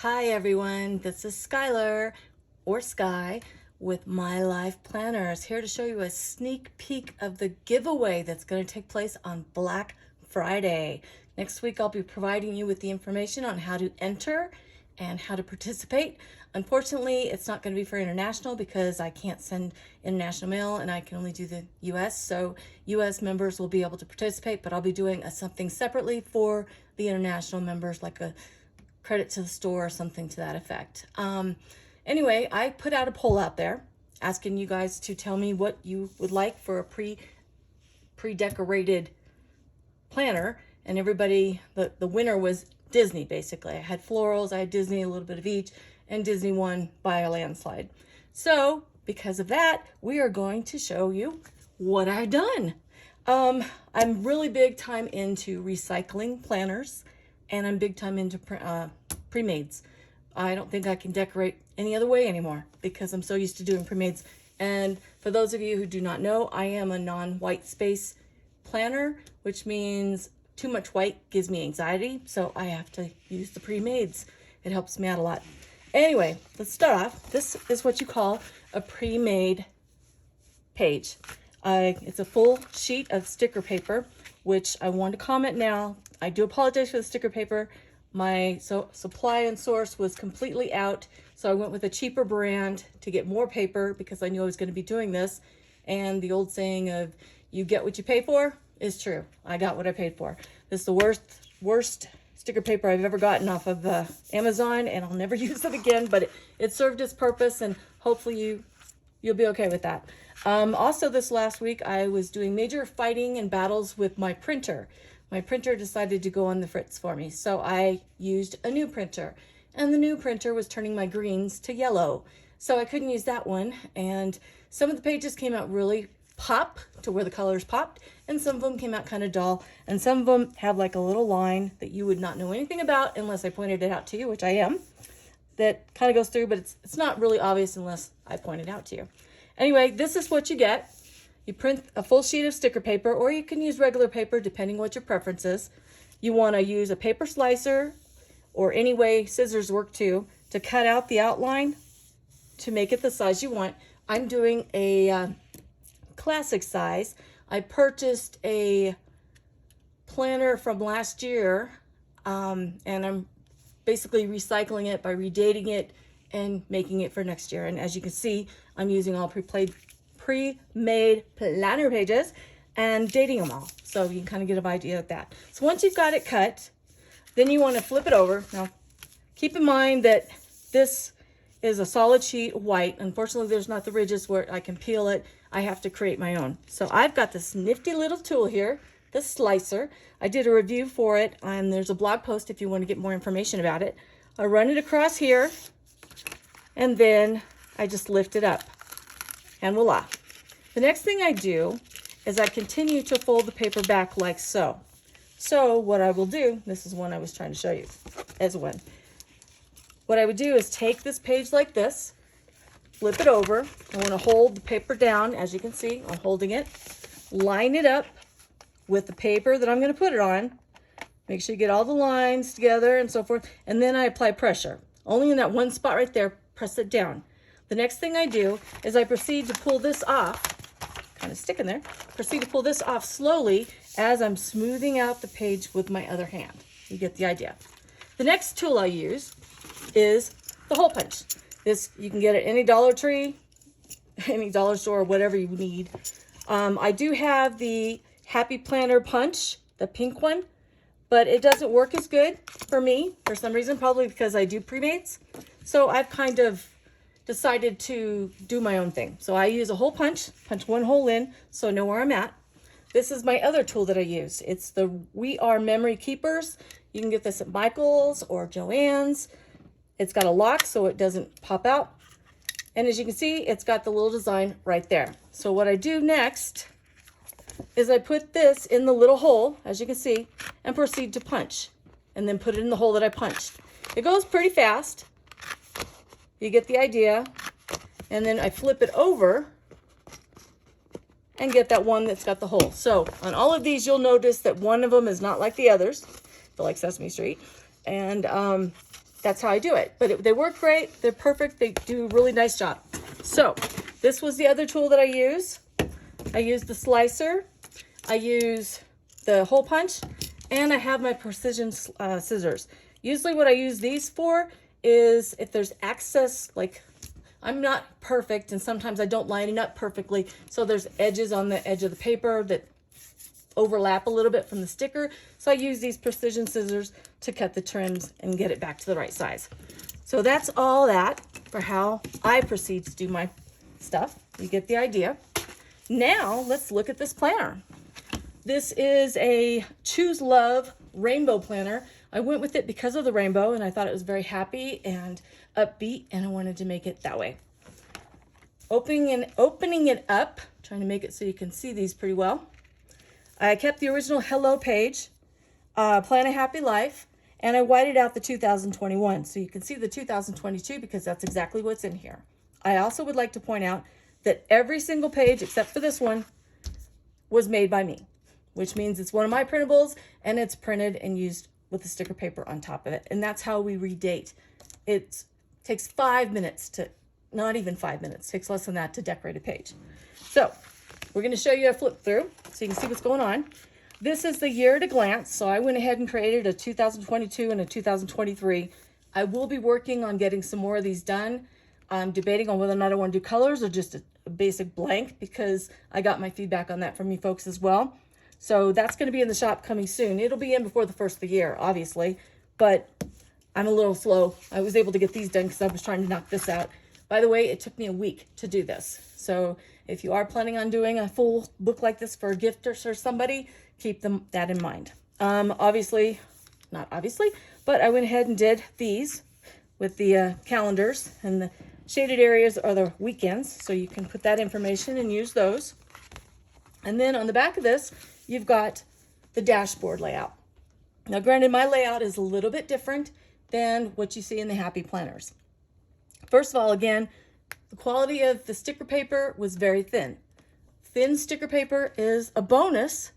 Hi everyone, this is Skylar or Sky with My Life Planners, here to show you a sneak peek of the giveaway that's going to take place on Black Friday. Next week I'll be providing you with the information on how to enter and how to participate. Unfortunately, it's not going to be for international because I can't send international mail and I can only do the US. So US members will be able to participate, but I'll be doing something separately for the international members, like a credit to the store or something to that effect. Anyway, I put out a poll out there asking you guys to tell me what you would like for a pre-decorated planner, and everybody, the winner was Disney. Basically, I had florals, I had Disney, a little bit of each, and Disney won by a landslide. So because of that, we are going to show you what I've done. I'm really big time into recycling planners, and I'm big time into pre-mades. I don't think I can decorate any other way anymore because I'm so used to doing pre-mades. And for those of you who do not know, I am a non-white space planner, which means too much white gives me anxiety, so I have to use the pre-mades. It helps me out a lot. Anyway, let's start off. This is what you call a pre-made page. It's a full sheet of sticker paper, which I want to comment now. I do apologize for the sticker paper. My supply and source was completely out, so I went with a cheaper brand to get more paper because I knew I was going to be doing this. And the old saying of you get what you pay for is true. I got what I paid for. This is the worst sticker paper I've ever gotten off of Amazon, and I'll never use it again, but it served its purpose, and hopefully you'll be okay with that. Also, this last week, I was doing major fighting and battles with my printer. My printer decided to go on the fritz for me, so I used a new printer. And the new printer was turning my greens to yellow, so I couldn't use that one. And some of the pages came out really pop, to where the colors popped, and some of them came out kind of dull, and some of them have like a little line that you would not know anything about unless I pointed it out to you, which I am, that kind of goes through, but it's not really obvious unless I point it out to you. Anyway, this is what you get. You print a full sheet of sticker paper, or you can use regular paper depending what your preference is. You want to use a paper slicer, or any way scissors work too, to cut out the outline to make it the size you want. I'm doing a classic size. I purchased a planner from last year, and I'm basically recycling it by redating it and making it for next year. And as you can see, I'm using all pre-made planner pages and dating them all, so you can kind of get an idea of that. So once you've got it cut, then you want to flip it over. Now keep in mind that this is a solid sheet white. Unfortunately, there's not the ridges where I can peel it. I have to create my own. So I've got this nifty little tool here, the slicer. I did a review for it, and there's a blog post if you want to get more information about it. I run it across here, and then I just lift it up, and voila. The next thing I do is I continue to fold the paper back like so. So what I will do, this is one I was trying to show you as one. What I would do is take this page like this, flip it over. I want to hold the paper down, as you can see, I'm holding it. Line it up with the paper that I'm going to put it on. Make sure you get all the lines together and so forth. And then I apply pressure. Only in that one spot right there, press it down. The next thing I do is I proceed to pull this off, kind of sticking there, proceed to pull this off slowly as I'm smoothing out the page with my other hand. You get the idea. The next tool I use is the hole punch. This you can get at any Dollar Tree, any dollar store, whatever you need. I do have the Happy Planner punch, the pink one, but it doesn't work as good for me for some reason, probably because I do pre-mades. So I've kind of decided to do my own thing. So I use a hole punch one hole in so I know where I'm at. This is my other tool that I use. It's the We Are Memory Keepers. You can get this at Michael's or Joann's. It's got a lock so it doesn't pop out. And as you can see, it's got the little design right there. So what I do next is I put this in the little hole, as you can see, and proceed to punch. And then put it in the hole that I punched. It goes pretty fast. You get the idea. And then I flip it over and get that one that's got the hole. So on all of these, you'll notice that one of them is not like the others. They're like Sesame Street. And that's how I do it. But they work great. They're perfect. They do a really nice job. So this was the other tool that I use. I use the slicer. I use the hole punch, and I have my precision scissors. Usually what I use these for is if there's excess, like I'm not perfect and sometimes I don't line it up perfectly. So there's edges on the edge of the paper that overlap a little bit from the sticker. So I use these precision scissors to cut the trims and get it back to the right size. So that's all that for how I proceed to do my stuff. You get the idea. Now let's look at this planner. This is a Choose Love rainbow planner. I went with it because of the rainbow and I thought it was very happy and upbeat and I wanted to make it that way. Opening it up, trying to make it so you can see these pretty well. I kept the original hello page, Plan a Happy Life, and I whited out the 2021 so you can see the 2022 because that's exactly what's in here. I also would like to point out that every single page except for this one was made by me, which means it's one of my printables and it's printed and used with the sticker paper on top of it. And that's how we redate. It takes 5 minutes to, not even 5 minutes, takes less than that to decorate a page. So we're going to show you a flip through so you can see what's going on. This is the year at a glance. So I went ahead and created a 2022 and a 2023. I will be working on getting some more of these done. I'm debating on whether or not I want to do colors or just a basic blank because I got my feedback on that from you folks as well. So that's going to be in the shop coming soon. It'll be in before the first of the year, obviously, but I'm a little slow. I was able to get these done because I was trying to knock this out. By the way, it took me a week to do this. So if you are planning on doing a full book like this for a gift or somebody, keep that in mind. Obviously, not obviously, but I went ahead and did these with the calendars, and the shaded areas are the weekends. So you can put that information and use those. And then on the back of this, you've got the dashboard layout. Now, granted, my layout is a little bit different than what you see in the Happy Planners. First of all, again, the quality of the sticker paper was very thin. Thin sticker paper is a bonus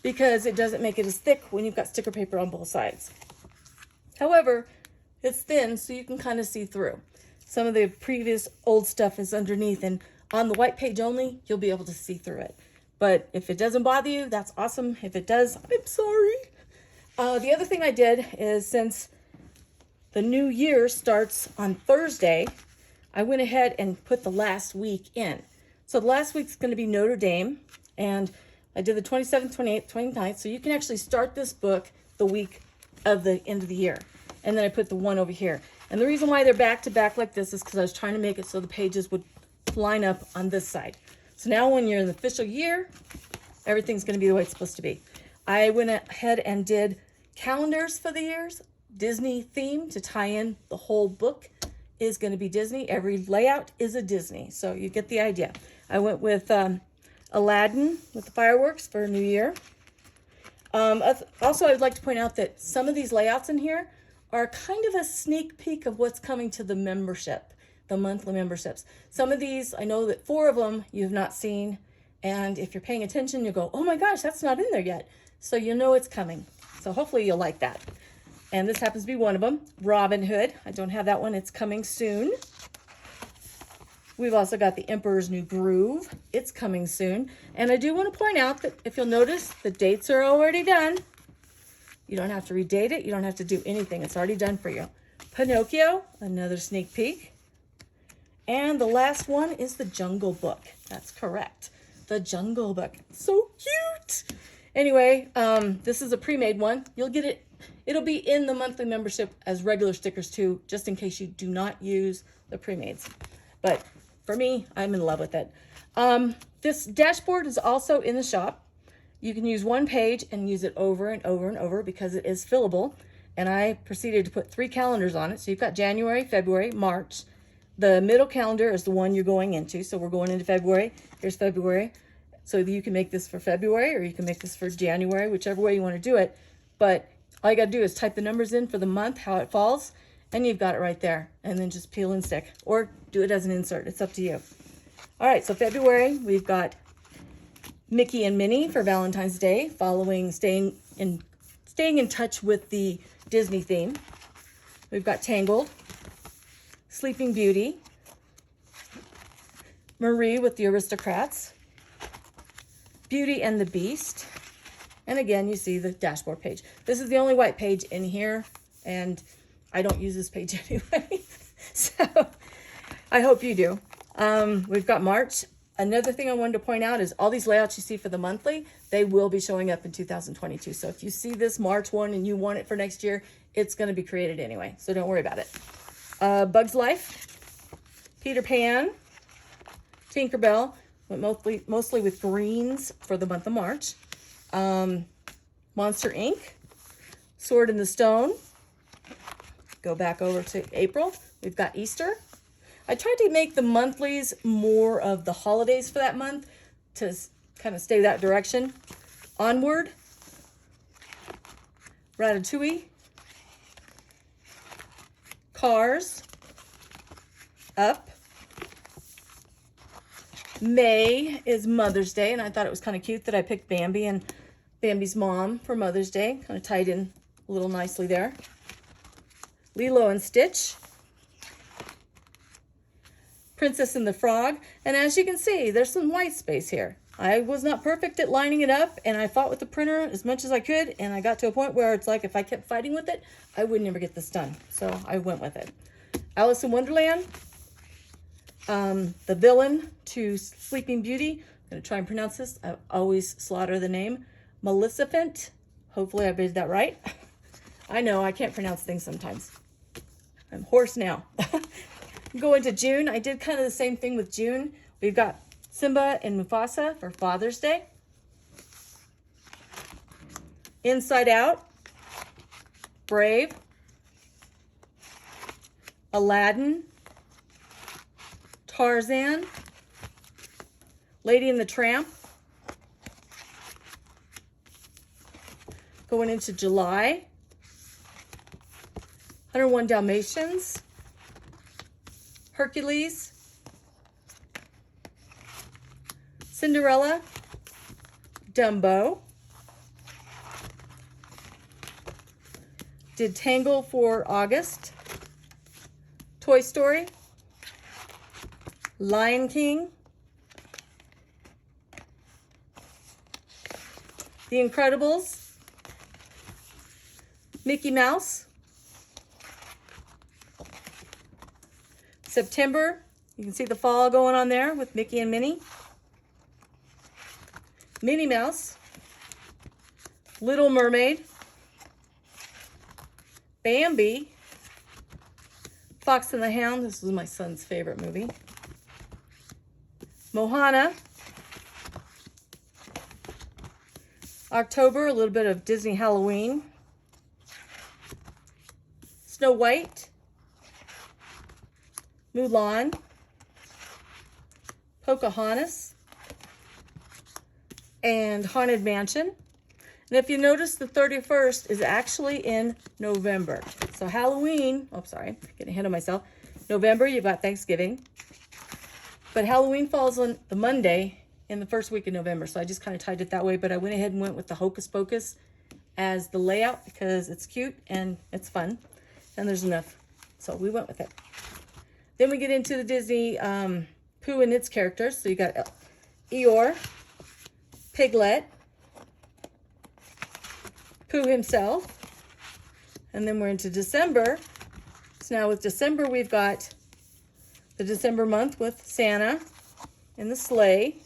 because it doesn't make it as thick when you've got sticker paper on both sides. However, it's thin so you can kind of see through. Some of the previous old stuff is underneath, and on the white page only, you'll be able to see through it. But if it doesn't bother you, that's awesome. If it does, I'm sorry. The other thing I did is, since the new year starts on Thursday, I went ahead and put the last week in. So the last week's going to be Notre Dame, and I did the 27th, 28th, 29th, so you can actually start this book the week of the end of the year. And then I put the one over here. And the reason why they're back to back like this is because I was trying to make it so the pages would line up on this side. So now when you're in the official year, everything's going to be the way it's supposed to be. I went ahead and did calendars for the years, Disney theme to tie in. The whole book is going to be Disney. Every layout is a Disney. So you get the idea. I went with Aladdin with the fireworks for New Year. Also, I'd like to point out that some of these layouts in here are kind of a sneak peek of what's coming to the membership, the monthly memberships. Some of these, I know that 4 of them you have not seen. And if you're paying attention, you'll go, oh my gosh, that's not in there yet. So you know it's coming. So hopefully you'll like that. And this happens to be one of them, Robin Hood. I don't have that one. It's coming soon. We've also got the Emperor's New Groove. It's coming soon. And I do want to point out that if you'll notice, the dates are already done. You don't have to redate it. You don't have to do anything. It's already done for you. Pinocchio, another sneak peek. And the last one is the Jungle Book. That's correct. The Jungle Book. So cute. Anyway, this is a pre-made one. You'll get it. It'll be in the monthly membership as regular stickers too, just in case you do not use the pre-mades. But for me, I'm in love with it. This dashboard is also in the shop. You can use one page and use it over and over and over because it is fillable. And I proceeded to put 3 calendars on it. So you've got January, February, March. The middle calendar is the one you're going into. So we're going into February. Here's February. So you can make this for February or you can make this for January, whichever way you want to do it. But all you got to do is type the numbers in for the month, how it falls, and you've got it right there. And then just peel and stick or do it as an insert. It's up to you. All right, so February, we've got Mickey and Minnie for Valentine's Day, following staying in touch with the Disney theme. We've got Tangled, Sleeping Beauty, Marie with the Aristocrats, Beauty and the Beast, and again, you see the dashboard page. This is the only white page in here, and I don't use this page anyway, so I hope you do. We've got March. Another thing I wanted to point out is all these layouts you see for the monthly, they will be showing up in 2022. So if you see this March one and you want it for next year, it's going to be created anyway. So don't worry about it. Bugs Life, Peter Pan, Tinkerbell, went mostly with greens for the month of March. Monster Inc., Sword in the Stone. Go back over to April. We've got Easter. I tried to make the monthlies more of the holidays for that month to kind of stay that direction. Onward, Ratatouille, Cars, Up. May is Mother's Day, and I thought it was kind of cute that I picked Bambi and Bambi's mom for Mother's Day. Kind of tied in a little nicely there. Lilo and Stitch, Princess and the Frog, and as you can see, there's some white space here. I was not perfect at lining it up, and I fought with the printer as much as I could, and I got to a point where it's like if I kept fighting with it, I would never get this done. So I went with it. Alice in Wonderland, the villain to Sleeping Beauty. I'm going to try and pronounce this. I always slaughter the name. Maleficent. Hopefully I did that right. I know, I can't pronounce things sometimes. I'm hoarse now. Go into June. I did kind of the same thing with June. We've got Simba and Mufasa for Father's Day. Inside Out, Brave, Aladdin, Tarzan, Lady and the Tramp. Going into July, 101 Dalmatians, Hercules, Cinderella, Dumbo. Did Tangle for August, Toy Story, Lion King, The Incredibles, Mickey Mouse. September, you can see the fall going on there with Mickey and Minnie. Minnie Mouse, Little Mermaid, Bambi, Fox and the Hound. This was my son's favorite movie. Moana. October, a little bit of Disney Halloween. Snow White, Mulan, Pocahontas, and Haunted Mansion. And if you notice, the 31st is actually in November. So Halloween, oh, sorry, getting ahead of myself. November, you've got Thanksgiving. But Halloween falls on the Monday in the first week of November. So I just kind of tied it that way. But I went ahead and went with the Hocus Pocus as the layout because it's cute and it's fun. And there's enough. So we went with it. Then we get into the Disney Pooh and its characters. So you got Eeyore, Piglet, Pooh himself. And then we're into December. So now with December, we've got the December month with Santa and the sleigh.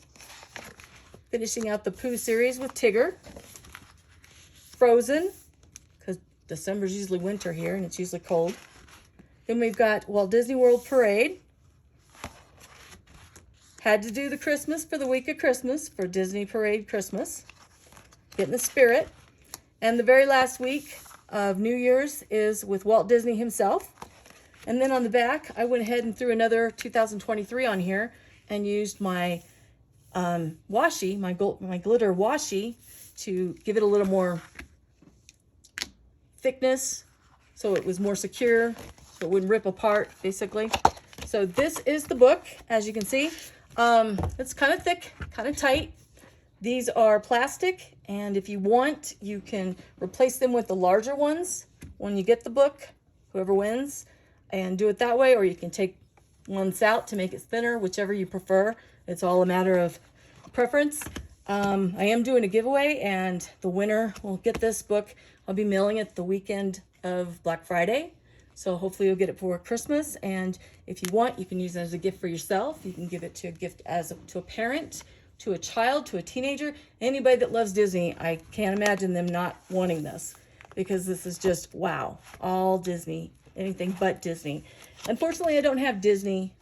Finishing out the Pooh series with Tigger. Frozen, because December's usually winter here and it's usually cold. Then we've got Walt Disney World Parade. Had to do the Christmas for the week of Christmas for Disney Parade Christmas. Get in the spirit. And the very last week of New Year's is with Walt Disney himself. And then on the back, I went ahead and threw another 2023 on here and used my washi, my glitter washi, to give it a little more thickness so it was more secure, so it wouldn't rip apart, basically. So this is the book, as you can see. It's kind of thick, kind of tight. These are plastic, and if you want, you can replace them with the larger ones when you get the book. whoever wins, and do it that way, or you can take ones out to make it thinner, whichever you prefer. It's all a matter of preference. I am doing a giveaway, and the winner will get this book. I'll be mailing it the weekend of Black Friday, so hopefully you'll get it for Christmas. And if you want, you can use it as a gift for yourself. You can give it to a gift to a parent, to a child, to a teenager, anybody that loves Disney. I can't imagine them not wanting this, because this is just, wow, all Disney, anything but Disney. Unfortunately, I don't have Disney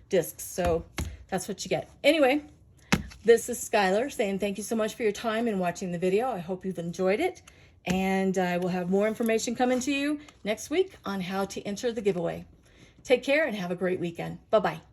discs, so that's what you get. Anyway, this is Skylar saying thank you so much for your time and watching the video. I hope you've enjoyed it, and I will have more information coming to you next week on how to enter the giveaway. Take care and have a great weekend. Bye-bye.